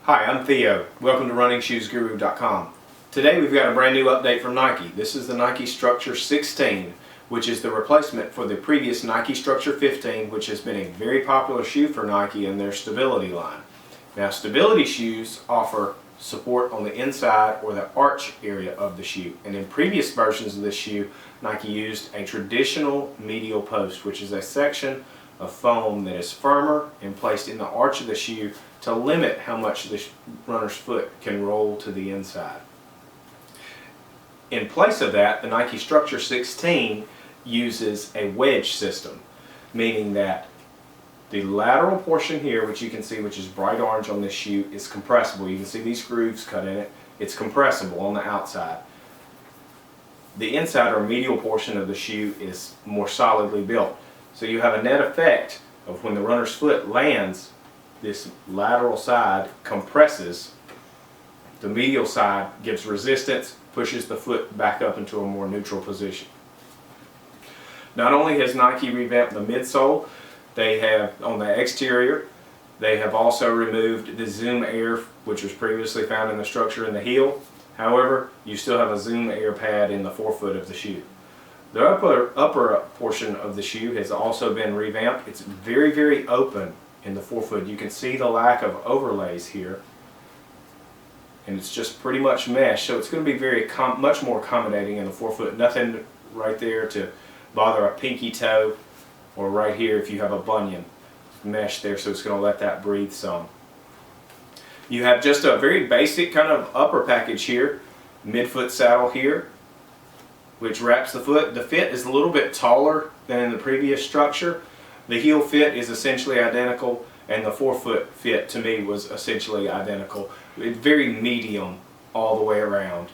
Hi, I'm Theo. Welcome to RunningshoesGuru.com. Today we've got a brand new update from Nike. This is the Nike Structure 16, which is the replacement for the previous Nike Structure 15, which has been a very popular shoe for Nike in their stability line. Now, stability shoes offer support on the inside or the arch area of the shoe. And in previous versions of this shoe, Nike used a traditional medial post, which is a section of foam that is firmer and placed in the arch of the shoe to limit how much the runner's foot can roll to the inside. In place of that, the Nike Structure 16 uses a wedge system, meaning that the lateral portion here, which you can see, which is bright orange on this shoe, is compressible. You can see these grooves cut in it. It's compressible on the outside. The inside or medial portion of the shoe is more solidly built. So you have a net effect of when the runner's foot lands, this lateral side compresses, the medial side gives resistance, pushes the foot back up into a more neutral position. Not only has Nike revamped the midsole, they have on the exterior, they have also removed the Zoom Air, which was previously found in the structure in the heel. However, you still have a Zoom Air pad in the forefoot of the shoe. The upper portion of the shoe has also been revamped. It's very, very open in the forefoot. You can see the lack of overlays here, and it's just pretty much mesh. So it's going to be much more accommodating in the forefoot. Nothing right there to bother a pinky toe, or right here if you have a bunion. Mesh there, so it's going to let that breathe some. You have just a very basic kind of upper package here, midfoot saddle here, which wraps the foot. The fit is a little bit taller than in the previous structure. The heel fit is essentially identical, and the forefoot fit to me was essentially identical. It's very medium all the way around.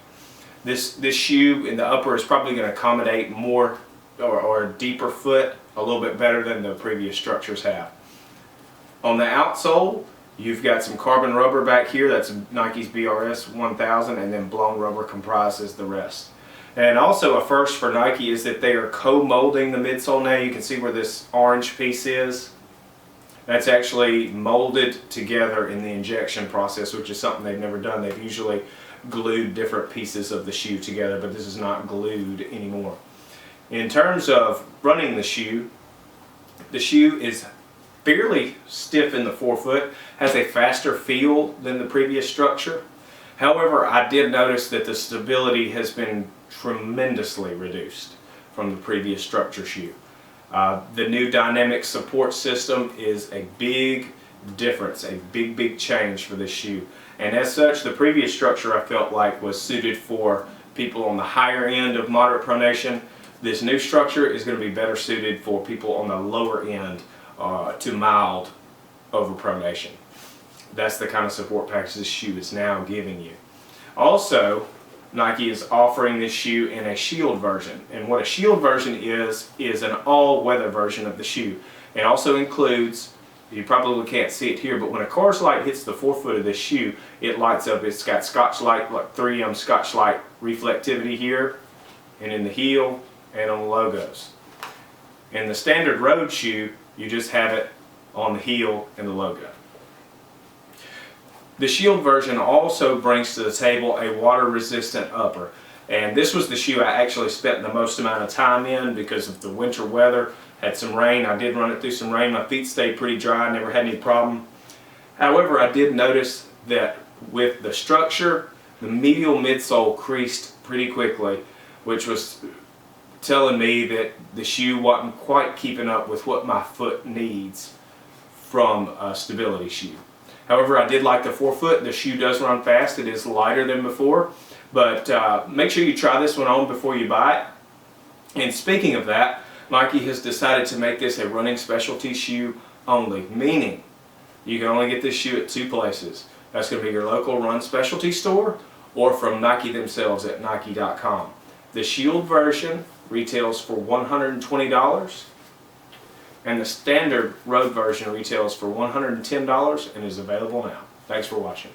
This shoe in the upper is probably going to accommodate more or a deeper foot a little bit better than the previous structures have. On the outsole, you've got some carbon rubber back here. That's Nike's BRS 1000, and then blown rubber comprises the rest. And also a first for Nike is that they are co-molding the midsole now. You can see where this orange piece is. That's actually molded together in the injection process, which is something they've never done. They've usually glued different pieces of the shoe together, but this is not glued anymore. In terms of running the shoe is fairly stiff in the forefoot, has a faster feel than the previous structure. However, I did notice that the stability has been tremendously reduced from the previous structure shoe. The new dynamic support system is a big difference, a big change for this shoe. And as such, the previous structure I felt like was suited for people on the higher end of moderate pronation. This new structure is going to be better suited for people on the lower end to mild overpronation. That's the kind of support package this shoe is now giving you. Also, Nike is offering this shoe in a shield version. And what a shield version is an all-weather version of the shoe. It also includes, you probably can't see it here, but when a car's light hits the forefoot of this shoe, it lights up. It's got Scotch Light, like 3M Scotch Light reflectivity here, and in the heel, and on the logos. In the standard road shoe, you just have it on the heel and the logo. The shield version also brings to the table a water-resistant upper, and this was the shoe I actually spent the most amount of time in because of the winter weather. Had some rain. I did run it through some rain. My feet stayed pretty dry. Never had any problem. However, I did notice that with the structure, the medial midsole creased pretty quickly, which was telling me that the shoe wasn't quite keeping up with what my foot needs from a stability shoe. However, I did like the forefoot. The shoe does run fast. It is lighter than before, but make sure you try this one on before you buy it. And speaking of that, Nike has decided to make this a running specialty shoe only, meaning you can only get this shoe at two places. That's going to be your local run specialty store or from Nike themselves at Nike.com. The Shield version retails for $120, and the standard road version retails for $110 and is available now. Thanks for watching.